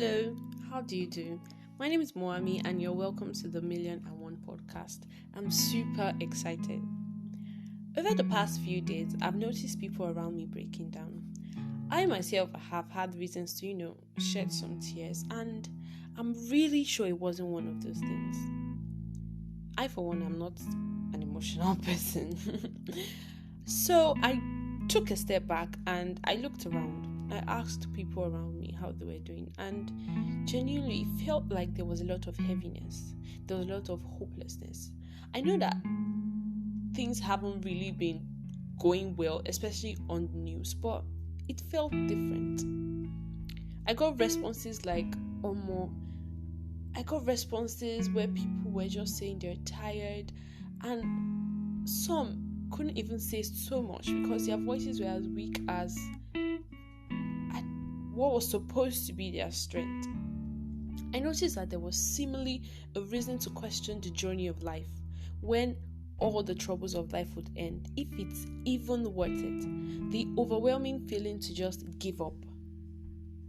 Hello, how do you do? My name is Mowa.mi and you're welcome to the Million and One podcast. I'm super excited. Over the past few days, I've noticed people around me breaking down. I myself have had reasons to, shed some tears, and I'm really sure it wasn't one of those things. I, for one, am not an emotional person. So I took a step back and I looked around. I asked people around me how they were doing, and genuinely it felt like there was a lot of heaviness. There was a lot of hopelessness. I know that things haven't really been going well, especially on the news, but it felt different. I got responses like, I got responses where people were just saying they're tired, and some couldn't even say so much because their voices were as weak as what was supposed to be their strength. I noticed that there was seemingly a reason to question the journey of life, when all the troubles of life would end, if it's even worth it. The overwhelming feeling to just give up.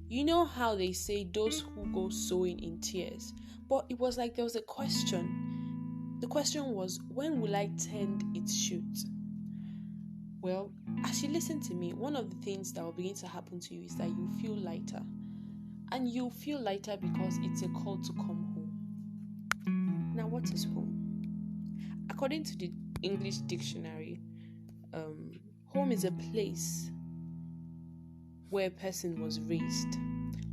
You know how they say those who go sowing in tears, but it was like there was a question. The question was, when will I tend its shoot? Well, as you listen to me, one of the things that will begin to happen to you is that you feel lighter. And you feel lighter because it's a call to come home. Now, what is home? According to the English dictionary, home is a place where a person was raised.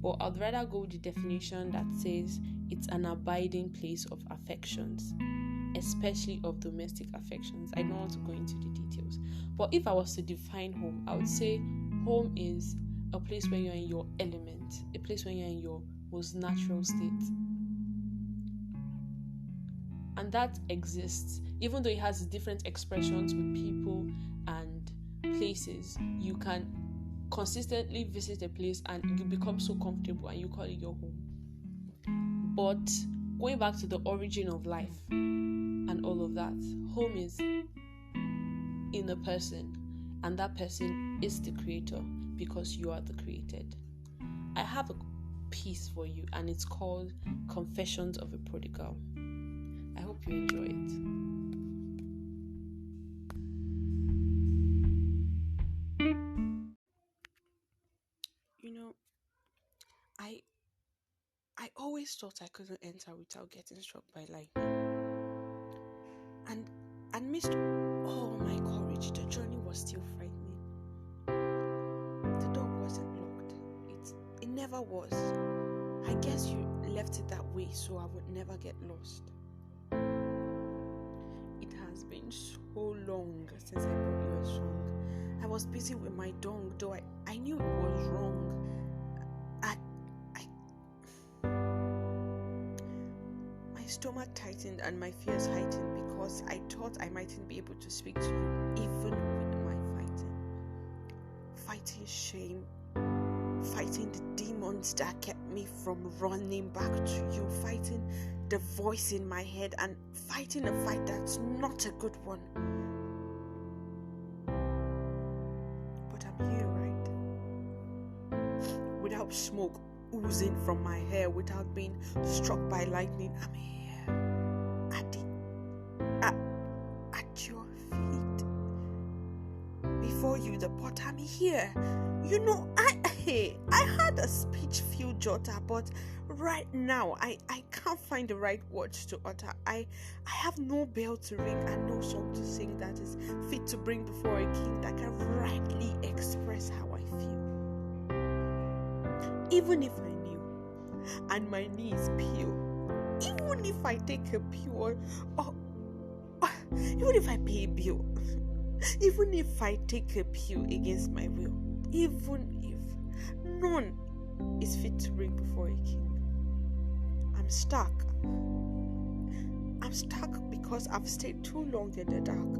But I'd rather go with the definition that says it's an abiding place of affections, especially of domestic affections. I don't want to go into the details. But if I was to define home, I would say home is a place where you're in your element, a place where you're in your most natural state. And that exists, even though it has different expressions with people and places. You can consistently visit a place and you become so comfortable and you call it your home. But going back to the origin of life and all of that, home is in a person, and that person is the creator because you are the created. I have a piece for you and it's called Confessions of a Prodigal. I hope you enjoy it. I always thought I couldn't enter without getting struck by lightning. And amidst all my courage, the journey was still frightening. The door wasn't locked. It never was. I guess you left it that way so I would never get lost. It has been so long since I brought you a song. I was busy with my dong, though I knew it was wrong. My stomach tightened and my fears heightened because I thought I mightn't be able to speak to you even with my fighting shame, fighting the demons that kept me from running back to you, fighting the voice in my head, and fighting a fight that's not a good one. But I'm here, right? Without smoke oozing from my hair, without being struck by lightning, I'm here at your feet, before you, the pot. I'm here. I had a speech few jotter, but right now I can't find the right words to utter. I have no bell to ring and no song to sing that is fit to bring before a king that can rightly express how I feel. Even if I knew and my knees peel, even if I take a pill, even if I pay a bill, even if I take a pill against my will, even if none is fit to bring before a king, I'm stuck. I'm stuck because I've stayed too long in the dark.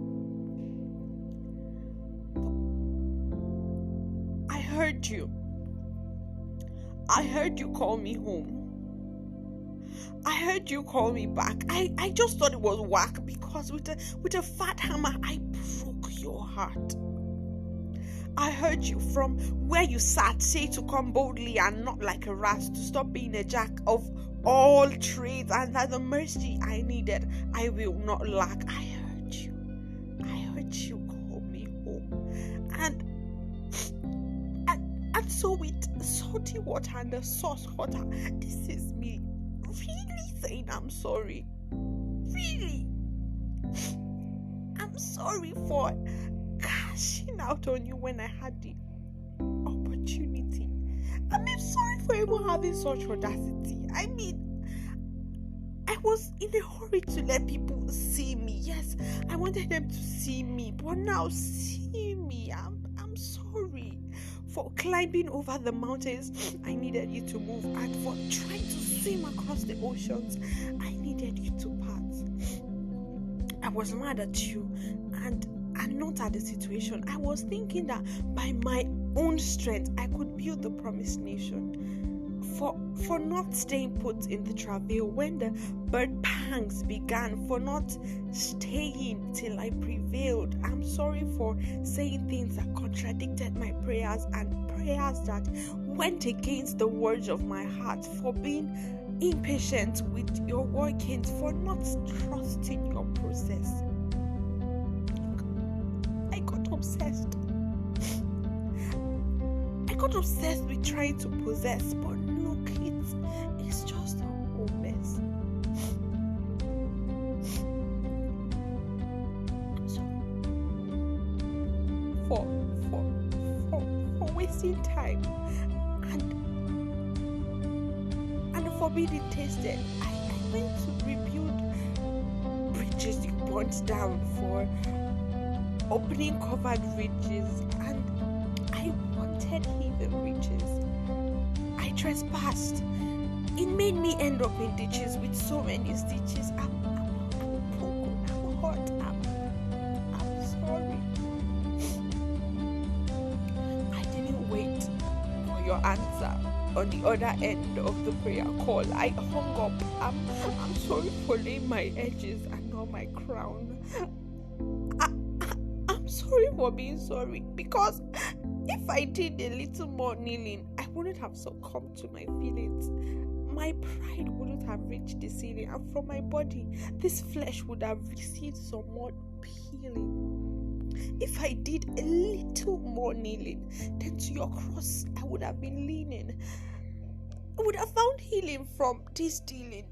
I heard you. I heard you call me home. I heard you call me back. I just thought it was whack because with a fat hammer I broke your heart. I heard you from where you sat say to come boldly and not like a rat, to stop being a jack of all trades, and that the mercy I needed I will not lack. I heard you call me home. And so with salty water and the sauce hotter, this is me really saying I'm sorry. Really. I'm sorry for cashing out on you when I had the opportunity. I'm sorry for even having such audacity. I was in a hurry to let people see me. Yes, I wanted them to see me, but now see me. I'm sorry for climbing over the mountains I needed you to move, and for trying to swim across the oceans I needed you to pass. I was mad at you and not at the situation. I was thinking that by my own strength I could build the promised nation. For not staying put in the travail when the birth pangs began, for not staying till I prevailed. I'm sorry for saying things that contradicted my prayers, and prayers that went against the words of my heart, for being impatient with your workings, for not trusting your process. I got obsessed with trying to possess, but look, it's just a whole mess. So, for wasting time and for being tasted, I went to rebuild bridges you burnt down, for opening covered ridges, and I wanted hidden riches. I trespassed. It made me end up in ditches with so many stitches. I'm broken. I'm hurt. I'm sorry. I didn't wait for your answer on the other end of the prayer call. I hung up. I'm sorry for laying my edges and not my crown. I'm sorry for being sorry, because if I did a little more kneeling, I wouldn't have succumbed to my feelings. My pride wouldn't have reached the ceiling, and from my body, this flesh would have received some more peeling. If I did a little more kneeling, then to your cross I would have been leaning. I would have found healing from this dealing.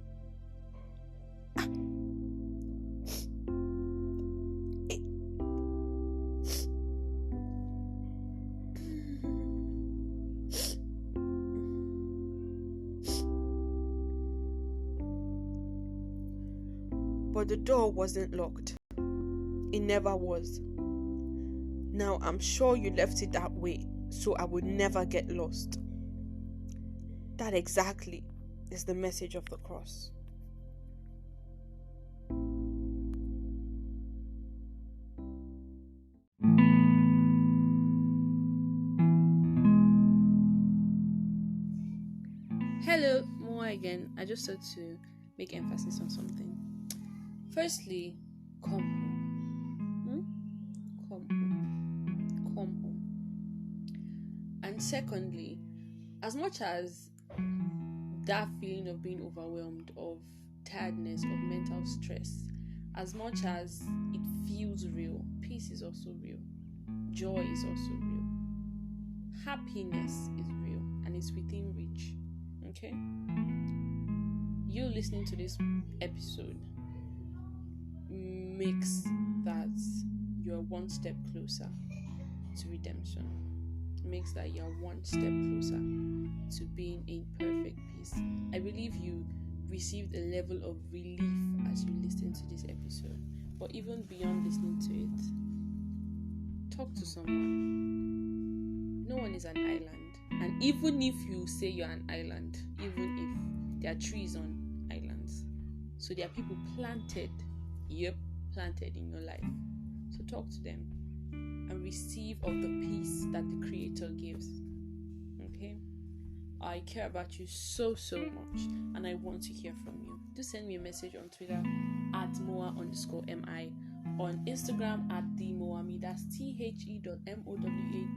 But the door wasn't locked. It never was. Now I'm sure you left it that way so I would never get lost. That exactly is the message of the cross. Hello, Mowa again. I just had to make emphasis on something. Firstly, come home. Come home. And secondly, as much as that feeling of being overwhelmed, of tiredness, of mental stress, as much as it feels real, peace is also real. Joy is also real. Happiness is real, and it's within reach. Okay? You listening to this episode makes that you're one step closer to redemption. Makes that you're one step closer to being in perfect peace. I believe you received a level of relief as you listened to this episode. But even beyond listening to it, talk to someone. No one is an island. And even if you say you're an island, even if there are trees on islands, so there are people planted in your life. So talk to them and receive of the peace that the Creator gives. Okay? I care about you so much, and I want to hear from you. Do send me a message on Twitter at Mowa_mi, on Instagram at the Mowa.mi, that's the.mowa.mi,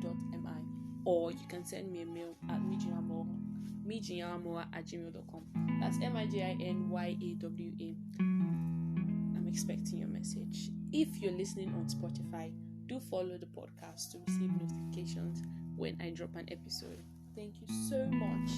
or you can send me a mail at mijinyamawa@gmail.com. That's MIGINYAWA. I'm expecting your message. If you're listening on Spotify, do follow the podcast to receive notifications when I drop an episode. Thank you so much.